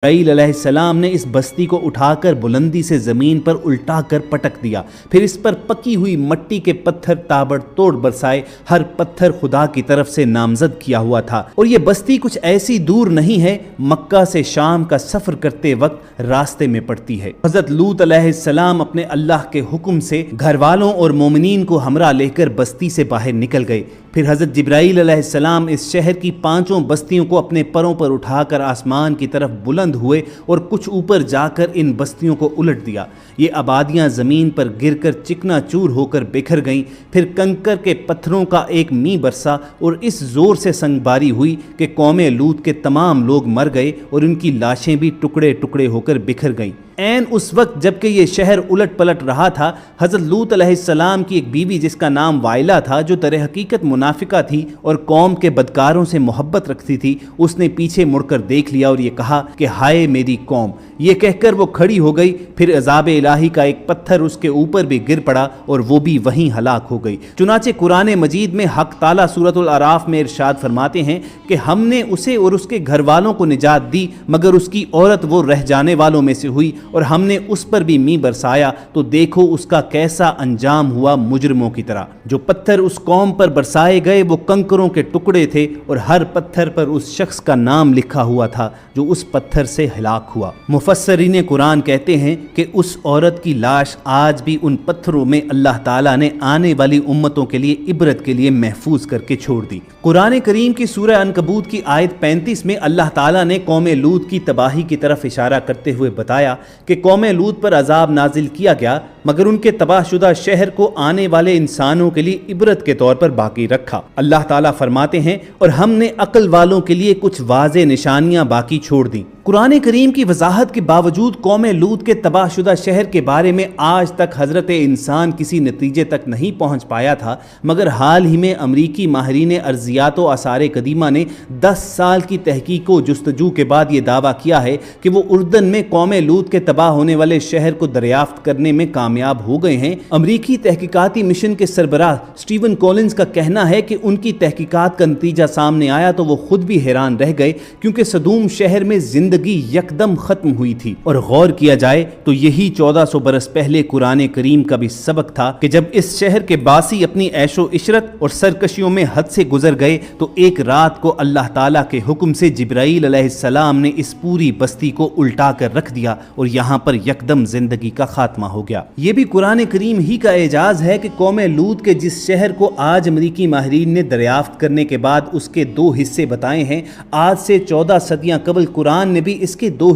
جبرائیل علیہ السلام نے اس بستی کو اٹھا کر بلندی سے زمین پر الٹا کر پٹک دیا، پھر اس پر پکی ہوئی مٹی کے پتھر تابڑ توڑ برسائے۔ ہر پتھر خدا کی طرف سے نامزد کیا ہوا تھا، اور یہ بستی کچھ ایسی دور نہیں ہے، مکہ سے شام کا سفر کرتے وقت راستے میں پڑتی ہے۔ حضرت لوط علیہ السلام اپنے اللہ کے حکم سے گھر والوں اور مومنین کو ہمراہ لے کر بستی سے باہر نکل گئے۔ پھر حضرت جبرائیل علیہ السلام اس شہر کی 5 بستیوں کو اپنے پروں پر اٹھا کر آسمان کی طرف بلند ہوئے اور کچھ اوپر جا کر ان بستیوں کو الٹ دیا۔ یہ آبادیاں زمین پر گر کر چکنا چور ہو کر بکھر گئیں۔ پھر کنکر کے پتھروں کا ایک می برسا اور اس زور سے سنگ باری ہوئی کہ قوم لوط کے تمام لوگ مر گئے اور ان کی لاشیں بھی ٹکڑے ٹکڑے ہو کر بکھر گئیں۔ عین اس وقت جب کہ یہ شہر الٹ پلٹ رہا تھا، حضرت لوط علیہ السلام کی ایک بیوی جس کا نام وائلہ تھا، جو در حقیقت منافقہ تھی اور قوم کے بدکاروں سے محبت رکھتی تھی، اس نے پیچھے مڑ کر دیکھ لیا اور یہ کہا کہ ہائے میری قوم۔ یہ کہہ کر وہ کھڑی ہو گئی۔ پھر عذاب الہی کا ایک پتھر اس کے اوپر بھی گر پڑا اور وہ بھی وہیں ہلاک ہو گئی۔ چنانچہ قرآن مجید میں حق تعالیٰ سورۃ الاعراف میں ارشاد فرماتے ہیں کہ ہم نے اسے اور اس کے گھر والوں کو نجات دی، مگر اس کی عورت وہ رہ جانے والوں میں سے ہوئی، اور ہم نے اس پر بھی می برسایا تو دیکھو اس کا کیسا انجام ہوا مجرموں کی طرح۔ جو پتھر اس قوم پر برسائے گئے وہ کنکروں کے ٹکڑے تھے، اور ہر پتھر پر اس شخص کا نام لکھا ہوا تھا جو اس پتھر سے ہلاک ہوا۔ مفسرین قرآن کہتے ہیں کہ اس عورت کی لاش آج بھی ان پتھروں میں اللہ تعالیٰ نے آنے والی امتوں کے لیے عبرت کے لیے محفوظ کر کے چھوڑ دی۔ قرآن کریم کی سورہ عنکبوت کی آیت 35 میں اللہ تعالیٰ نے قوم لوط کی تباہی کی طرف اشارہ کرتے ہوئے بتایا کہ قوم لوط پر عذاب نازل کیا گیا، مگر ان کے تباہ شدہ شہر کو آنے والے انسانوں کے لیے عبرت کے طور پر باقی رکھا۔ اللہ تعالیٰ فرماتے ہیں اور ہم نے عقل والوں کے لیے کچھ واضح نشانیاں باقی چھوڑ دیں۔ قرآن کریم کی وضاحت کے باوجود قوم لوط کے تباہ شدہ شہر کے بارے میں آج تک حضرت انسان کسی نتیجے تک نہیں پہنچ پایا تھا، مگر حال ہی میں امریکی ماہرین ارضیات و آثار قدیمہ نے 10 سال کی تحقیق و جستجو کے بعد یہ دعویٰ کیا ہے کہ وہ اردن میں قوم لوط کے تباہ ہونے والے شہر کو دریافت کرنے میں کامیاب ہو گئے ہیں۔ امریکی تحقیقاتی مشن کے سربراہ سٹیون کولنز کا کہنا ہے کہ ان کی تحقیقات کا نتیجہ سامنے آیا تو وہ خود بھی حیران رہ گئے، کیونکہ صدوم شہر میں زندگی یکدم ختم ہوئی تھی، اور غور کیا جائے تو یہی 1400 برس پہلے قرآن کریم کا بھی سبق تھا کہ جب اس شہر کے باسی اپنی عیش و عشرت اور سرکشیوں میں حد سے گزر گئے تو ایک رات کو اللہ تعالیٰ کے حکم سے جبرائیل علیہ السلام نے اس پوری بستی کو الٹا کر رکھ دیا اور یہاں پر یکدم زندگی کا خاتمہ ہو گیا۔ یہ بھی قرآن کریم ہی کا اعجاز ہے کہ قوم لوط کے جس شہر کو آج امریکی ماہرین نے دریافت کرنے کے بعد اس کے 2 حصے بتائے ہیں، آج سے 14 صدیاں قبل قرآن نے بھی اس کے 2